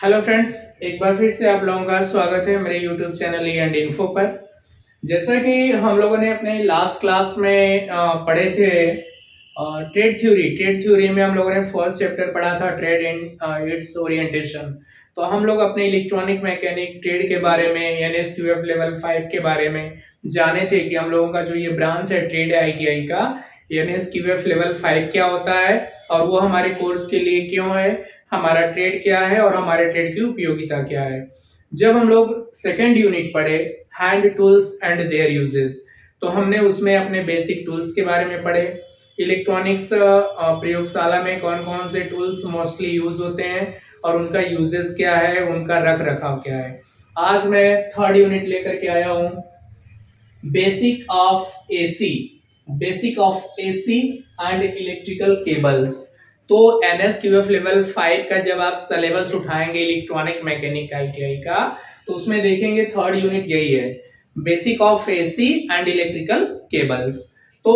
Hello friends, एक बार फिर से आप लोगों का स्वागत है मेरे YouTube channel E and info पर। जैसा कि हम लोगों ने अपने लास्ट क्लास में पढ़े थे ट्रेड थ्योरी में हम लोगों ने फर्स्ट चैप्टर पढ़ा था ट्रेड एंड इट्स ओरिएंटेशन। तो हम लोग अपने इलेक्ट्रॉनिक मैकेनिक ट्रेड के बारे में एनएसक्यूएफ लेवल 5 के बारे में जाने थे कि हम लोगों का जो ये ब्रांच है ट्रेड आईटीआई का एनएसक्यूएफ लेवल 5 क्या होता है और वो हमारे कोर्स के लिए क्यों है, हमारा ट्रेड क्या है और हमारे ट्रेड की उपयोगिता क्या है। जब हम लोग सेकेंड यूनिट पढ़े hand tools and there uses, तो हमने उसमें अपने बेसिक टूल्स के बारे में पढ़े। इलेक्ट्रॉनिक्स प्रयोगशाला में कौन कौन से टूल्स मोस्टली यूज होते हैं और उनका यूजेस क्या है, उनका रख रखाव क्या है। आज मैं थर्ड यूनिट लेकर के आया हूँ, basic of AC and electrical cables. तो एनएसक्यूएफ लेवल 5 का जब आप सिलेबस उठाएंगे इलेक्ट्रॉनिक मैकेनिक आईटीआई का, तो उसमें देखेंगे थर्ड यूनिट यही है, basic of AC and electrical cables. तो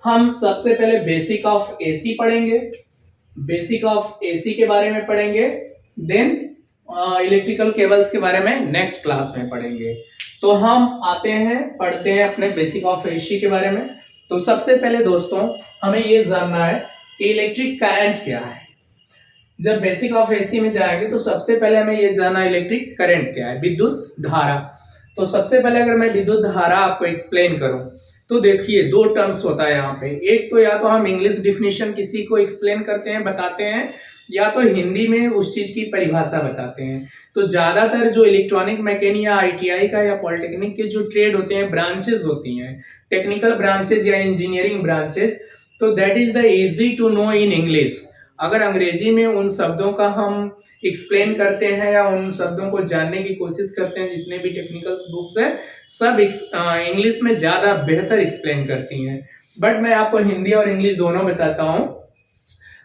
हम सबसे पहले बेसिक ऑफ एसी पढ़ेंगे, बेसिक ऑफ एसी के बारे में पढ़ेंगे, देन इलेक्ट्रिकल केबल्स के बारे में नेक्स्ट क्लास में पढ़ेंगे। तो हम आते हैं पढ़ते हैं अपने बेसिक ऑफ एसी के बारे में। तो सबसे पहले दोस्तों हमें ये जानना है कि इलेक्ट्रिक करंट क्या है। जब बेसिक ऑफ एसी में जाएंगे तो सबसे पहले हमें ये जानना इलेक्ट्रिक करंट क्या है, विद्युत धारा। तो सबसे पहले अगर मैं विद्युत धारा आपको एक्सप्लेन करूं तो देखिए दो टर्म्स होता है यहाँ पे। एक तो या तो हम इंग्लिश डिफिनेशन किसी को एक्सप्लेन करते हैं, बताते हैं, या तो हिंदी में उस चीज की परिभाषा बताते हैं। तो ज्यादातर जो इलेक्ट्रॉनिक मैकेनिक या आईटीआई का या पॉलिटेक्निक के जो ट्रेड होते हैं, ब्रांचेस होती हैं, टेक्निकल ब्रांचेस या इंजीनियरिंग ब्रांचेस, तो that is the easy to know in English. अगर अंग्रेजी में उन शब्दों का हम एक्सप्लेन करते हैं या उन शब्दों को जानने की कोशिश करते हैं, जितने भी टेक्निकल बुक्स है सब इंग्लिश में ज्यादा बेहतर एक्सप्लेन करती हैं, बट मैं आपको हिंदी और इंग्लिश दोनों बताता हूँ।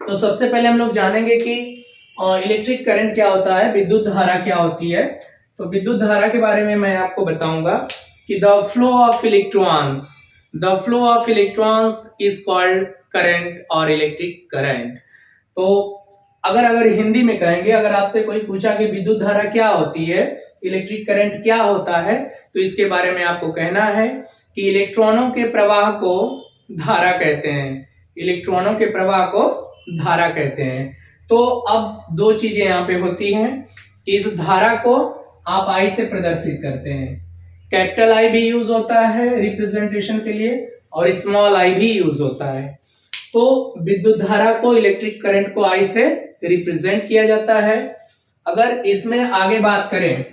तो सबसे पहले हम लोग जानेंगे कि इलेक्ट्रिक करंट क्या होता है, विद्युत धारा क्या होती है। तो विद्युत धारा के बारे में मैं आपको बताऊंगा कि the flow of electrons is called current और इलेक्ट्रिक करंट। तो अगर हिंदी में कहेंगे, अगर आपसे कोई पूछा कि विद्युत धारा क्या होती है, इलेक्ट्रिक करंट क्या होता है, तो इसके बारे में आपको कहना है कि इलेक्ट्रॉनों के प्रवाह को धारा कहते हैं, इलेक्ट्रॉनों के प्रवाह को धारा कहते हैं। तो अब दो चीजें यहाँ पे होती हैं कि इस धारा को आप आई से प्रदर्शित करते हैं। कैपिटल आई भी यूज होता है रिप्रेजेंटेशन के लिए और स्मॉल आई भी यूज होता है। तो विद्युत धारा को, इलेक्ट्रिक करंट को आई से रिप्रेजेंट किया जाता है। अगर इसमें आगे बात करें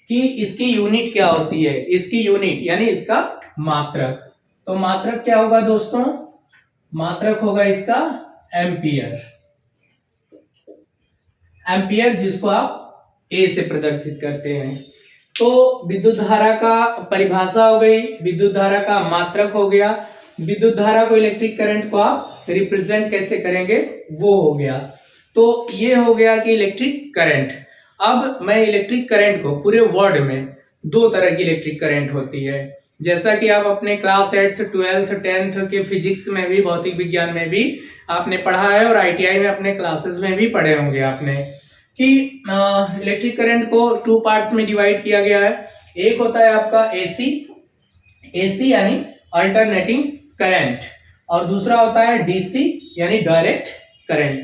कि इसकी यूनिट क्या होती है, इसकी यूनिट यानी इसका मात्रक, तो मात्रक क्या होगा दोस्तों, मात्रक होगा इसका एम्पियर, एम्पियर जिसको आप ए से प्रदर्शित करते हैं। तो विद्युत धारा का परिभाषा हो गई, विद्युत धारा का मात्रक हो गया, विद्युत धारा को, इलेक्ट्रिक करंट को आप रिप्रेजेंट कैसे करेंगे वो हो गया। तो ये हो गया कि इलेक्ट्रिक करंट। अब मैं इलेक्ट्रिक करंट को पूरे वर्ल्ड में दो तरह की इलेक्ट्रिक करंट होती है, जैसा कि आप अपने क्लास 8th 12th 10th के फिजिक्स में भी, भौतिक विज्ञान में भी आपने पढ़ा है और आईटीआई में अपने क्लासेस में भी पढ़े होंगे आपने कि इलेक्ट्रिक करंट को टू पार्ट्स में डिवाइड किया गया है। एक होता है आपका एसी यानी अल्टरनेटिंग करंट, और दूसरा होता है डीसी यानी डायरेक्ट करंट।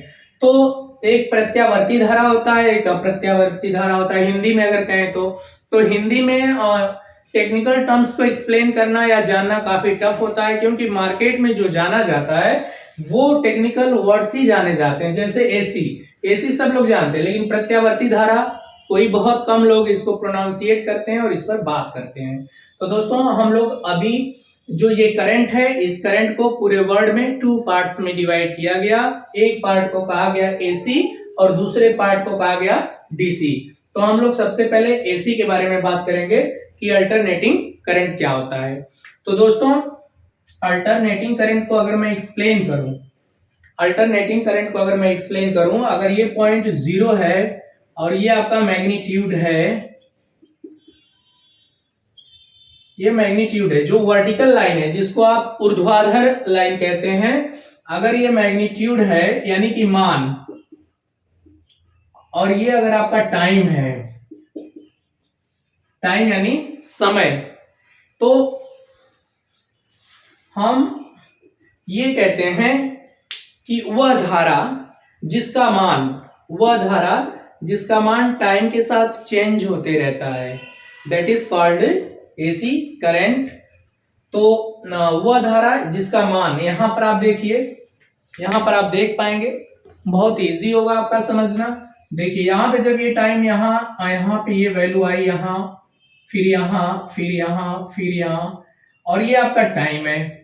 तो एक प्रत्यावर्ती धारा होता है, एक अप्रत्यावर्ती धारा होता है। हिंदी में अगर कहें तो हिंदी में टेक्निकल टर्म्स को एक्सप्लेन करना या जानना काफी टफ होता है, क्योंकि मार्केट में जो जाना जाता है वो टेक्निकल वर्ड्स ही जाने जाते हैं। जैसे एसी सब लोग जानते हैं, लेकिन प्रत्यावर्ती धारा कोई बहुत कम लोग इसको प्रोनाउंसिएट करते हैं और इस पर बात करते हैं। तो दोस्तों हम लोग अभी जो ये करंट है, इस करंट को पूरे वर्ल्ड में टू पार्ट्स में डिवाइड किया गया। एक पार्ट को कहा गया एसी और दूसरे पार्ट को कहा गया डीसी। तो हम लोग सबसे पहले एसी के बारे में बात करेंगे कि अल्टरनेटिंग करंट क्या होता है। तो दोस्तों अल्टरनेटिंग करंट को अगर मैं एक्सप्लेन करूं, अगर ये पॉइंट 0 है और ये आपका मैग्नीट्यूड है, ये मैग्नीट्यूड है, जो वर्टिकल लाइन है जिसको आप ऊर्ध्वाधर लाइन कहते हैं, अगर ये मैग्नीट्यूड है यानी कि मान, और ये अगर आपका टाइम है, टाइम यानी समय, तो हम ये कहते हैं कि वह धारा जिसका मान टाइम के साथ चेंज होते रहता है, that is called AC current. तो वह धारा जिसका मान, यहां पर आप देखिए, यहां पर आप देख पाएंगे, बहुत इजी होगा आपका समझना। देखिए यहां पे जब ये टाइम यहां पे ये वैल्यू आई, यहां फिर यहां फिर यहां फिर यहां, और ये आपका टाइम है,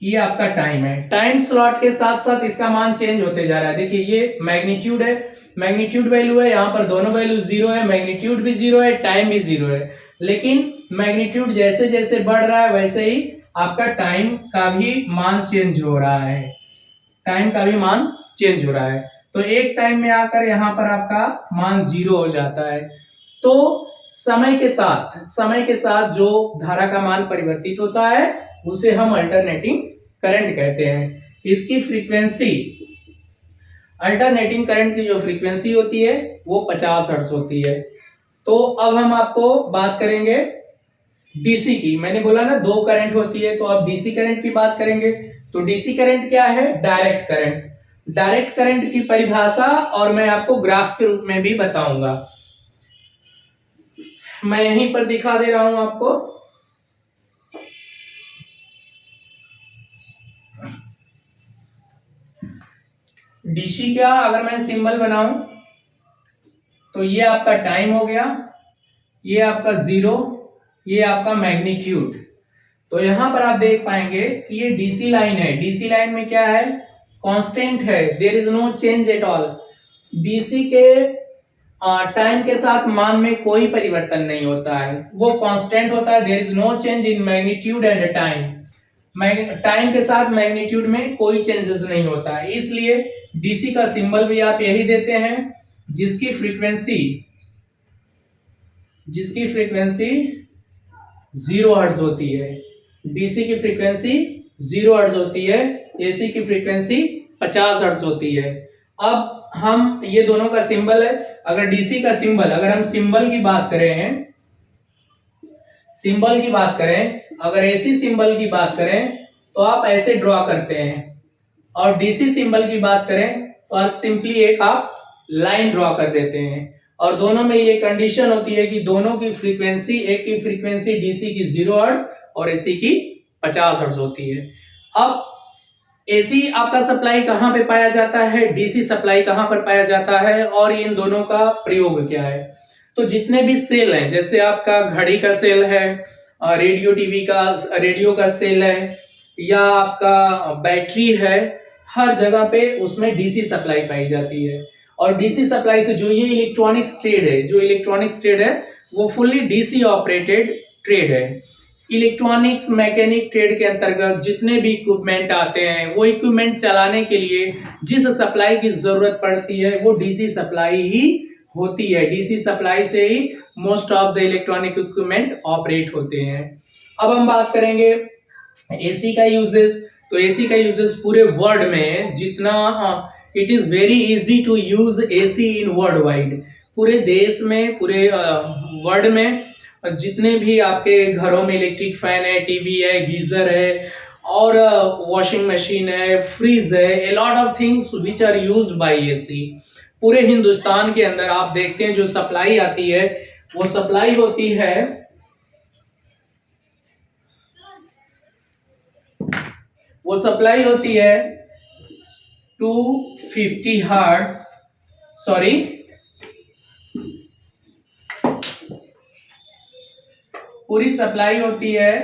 ये आपका टाइम है। टाइम स्लॉट के साथ साथ इसका मान चेंज होते जा रहा है। देखिए ये मैग्नीट्यूड है, मैग्नीट्यूड वैल्यू है, यहाँ पर दोनों वैल्यू जीरो है, मैग्नीट्यूड भी जीरो है, टाइम भी जीरो है। लेकिन मैग्नीट्यूड जैसे जैसे बढ़ रहा है वैसे ही आपका टाइम का भी मान चेंज हो रहा है, टाइम का भी मान चेंज हो रहा है। तो एक टाइम में आकर यहाँ पर आपका मान जीरो हो जाता है। तो समय के साथ जो धारा का मान परिवर्तित होता है उसे हम अल्टरनेटिंग करंट कहते हैं। इसकी फ्रीक्वेंसी, अल्टरनेटिंग करंट की जो फ्रीक्वेंसी होती है वो 50 हर्ट्ज होती है। तो अब हम आपको बात करेंगे डीसी की। मैंने बोला ना दो करंट होती है, तो अब डीसी करंट की बात करेंगे। तो डीसी करंट क्या है? Direct current. डायरेक्ट करंट की परिभाषा और मैं आपको ग्राफ के रूप में भी बताऊंगा। मैं यहीं पर दिखा दे रहा हूं आपको। डीसी क्या, अगर मैं सिंबल बनाऊं तो ये आपका टाइम हो गया, ये आपका जीरो, ये आपका मैग्नीट्यूड। तो यहां पर आप देख पाएंगे कि ये डीसी लाइन है। डीसी लाइन में क्या है? कांस्टेंट है, there is no change at all. DC के टाइम के साथ मान में कोई परिवर्तन नहीं होता है, वो कांस्टेंट होता है। There is no change in magnitude and time. Time के साथ मैग्नीट्यूड में कोई चेंजेस नहीं होता है, इसलिए डीसी का सिंबल भी आप यही देते हैं, जिसकी फ्रीक्वेंसी 0 हर्ट्ज होती है। डीसी की फ्रीक्वेंसी 0 हर्ट्ज होती है, एसी की फ्रीक्वेंसी 50 हर्ट्ज होती है। अब हम ये दोनों का सिंबल है, अगर डीसी का सिंबल, अगर हम सिंबल की बात करें, अगर एसी सिंबल की बात करें तो आप ऐसे ड्रॉ करते हैं, और डीसी सिंबल की बात करें तो आप सिंपली एक आप लाइन ड्रॉ कर देते हैं। और दोनों में ये कंडीशन होती है कि दोनों की फ्रीक्वेंसी, एक की फ्रीक्वेंसी डीसी की 0 हर्ट्ज और एसी की 50 हर्ट्ज होती है। अब एसी आपका सप्लाई कहां पे पाया जाता है, डीसी सप्लाई कहां पर पाया जाता है, और इन दोनों का प्रयोग क्या है? तो जितने भी सेल हैं, जैसे आपका घड़ी का सेल है, रेडियो का सेल है, या आपका बैटरी है, हर जगह पे उसमें डीसी सप्लाई पाई जाती है। और डीसी सप्लाई से जो ये इलेक्ट्रॉनिक्स ट्रेड है वो फुल्ली डीसी ऑपरेटेड ट्रेड है। इलेक्ट्रॉनिक्स मैकेनिक ट्रेड के अंतर्गत जितने भी इक्विपमेंट आते हैं, वो इक्विपमेंट चलाने के लिए जिस सप्लाई की जरूरत पड़ती है वो डीसी सप्लाई ही होती है। डीसी सप्लाई से ही most of the electronic equipment operate होते हैं। अब हम बात करेंगे एसी का यूजेस। तो एसी का यूजेस पूरे वर्ल्ड में जितना, it is very easy to use AC in world wide. पूरे देश में, पूरे वर्ल्ड में जितने भी आपके घरों में इलेक्ट्रिक फैन है, टीवी है, गीजर है, और वॉशिंग मशीन है, फ्रिज है, a lot of things which are used by AC. पूरे हिंदुस्तान के अंदर आप देखते हैं जो सप्लाई आती है वो सप्लाई होती है 250 हर्ट्ज, सॉरी, पूरी सप्लाई होती है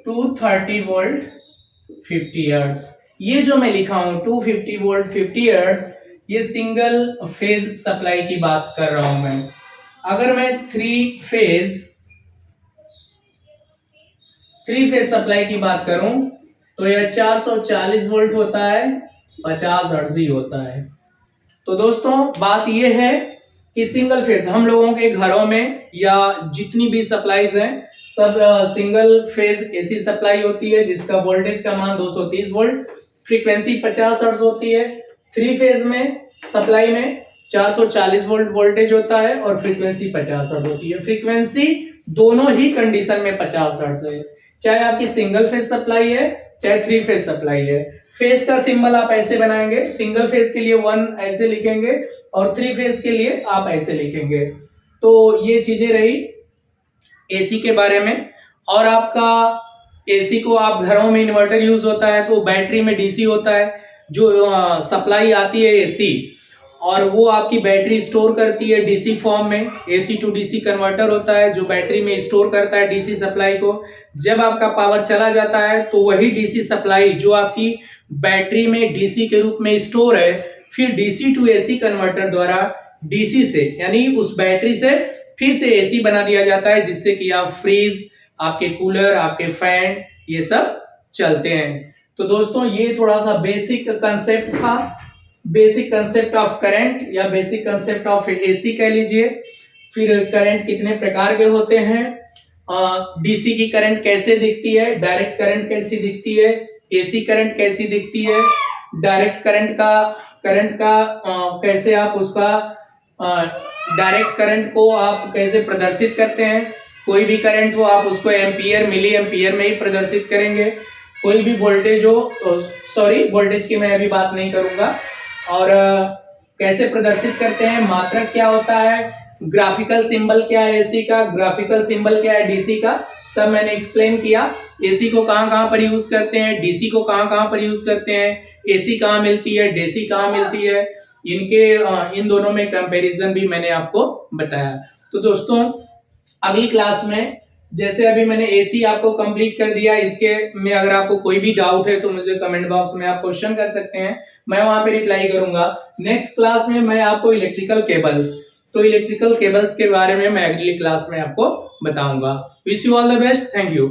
230 वोल्ट 50 हर्ट्ज। ये जो मैं लिखा हूं 250 वोल्ट 50 हर्ट्ज, ये सिंगल फेज सप्लाई की बात कर रहा हूं मैं। अगर मैं थ्री फेज सप्लाई की बात करूं तो यह 440 वोल्ट होता है, 50 हर्ट्ज ही होता है। तो दोस्तों बात यह है कि सिंगल फेज हम लोगों के घरों में या जितनी भी सप्लाईज हैं सब सिंगल फेज एसी सप्लाई होती है, जिसका वोल्टेज का मान 230 वोल्ट, फ्रीक्वेंसी 50 हर्ट्ज होती है। थ्री फेज में सप्लाई में 440 वोल्ट वोल्टेज होता है और फ्रीक्वेंसी 50 हर्ट्ज होती है। फ्रीक्वेंसी दोनों ही कंडीशन में 50 हर्ट्ज है, चाहे आपकी सिंगल फेज सप्लाई है चाहे 3 फेज सप्लाई है। फेज का सिंबल आप ऐसे बनाएंगे, सिंगल फेज के लिए 1 ऐसे लिखेंगे और 3 फेज के लिए आप ऐसे लिखेंगे। तो ये चीजें रही एसी के बारे में। और आपका एसी को आप घरों में इन्वर्टर यूज होता है तो बैटरी में डीसी होता है, जो सप्लाई आती है एसी और वो आपकी बैटरी स्टोर करती है डीसी फॉर्म में। एसी टू डीसी कन्वर्टर होता है जो बैटरी में स्टोर करता है डीसी सप्लाई को। जब आपका पावर चला जाता है तो वही डीसी सप्लाई जो आपकी बैटरी में डीसी के रूप में स्टोर है, फिर डीसी टू एसी कन्वर्टर द्वारा डीसी से यानी उस बैटरी से फिर से एसी बना दिया जाता है, जिससे कि आप फ्रीज, आपके कूलर, आपके फैन ये सब चलते हैं। तो दोस्तों ये थोड़ा सा बेसिक कंसेप्ट था, बेसिक कंसेप्ट ऑफ करंट या बेसिक कंसेप्ट ऑफ एसी कह लीजिए। फिर करंट कितने प्रकार के होते हैं, डीसी की करंट कैसे दिखती है, डायरेक्ट करंट कैसी दिखती है, एसी करंट कैसी दिखती है, डायरेक्ट करंट का कैसे आप उसका डायरेक्ट करंट को आप कैसे प्रदर्शित करते हैं। कोई भी करंट हो आप उसको एम्पियर, मिली एम्पियर में ही प्रदर्शित करेंगे। कोई भी वोल्टेज हो, सॉरी वोल्टेज की मैं अभी बात नहीं करूंगा। और कैसे प्रदर्शित करते हैं, मात्रक क्या होता है, ग्राफिकल सिंबल क्या है एसी का, ग्राफिकल सिंबल क्या है डीसी का, सब मैंने एक्सप्लेन किया। एसी को कहां कहां पर यूज करते हैं, डीसी को कहां कहां पर यूज करते हैं, एसी कहां मिलती है, डीसी कहां मिलती है, इन दोनों में कंपैरिजन भी मैंने आपको बताया। तो दोस्तों अगली क्लास में, जैसे अभी मैंने एसी आपको कंप्लीट कर दिया, इसके में अगर आपको कोई भी डाउट है तो मुझे कमेंट बॉक्स में आप क्वेश्चन कर सकते हैं, मैं वहां पे रिप्लाई करूंगा। नेक्स्ट क्लास में मैं आपको इलेक्ट्रिकल केबल्स, तो इलेक्ट्रिकल केबल्स के बारे में मैं अगली क्लास में आपको बताऊंगा। Wish you all the best, thank you.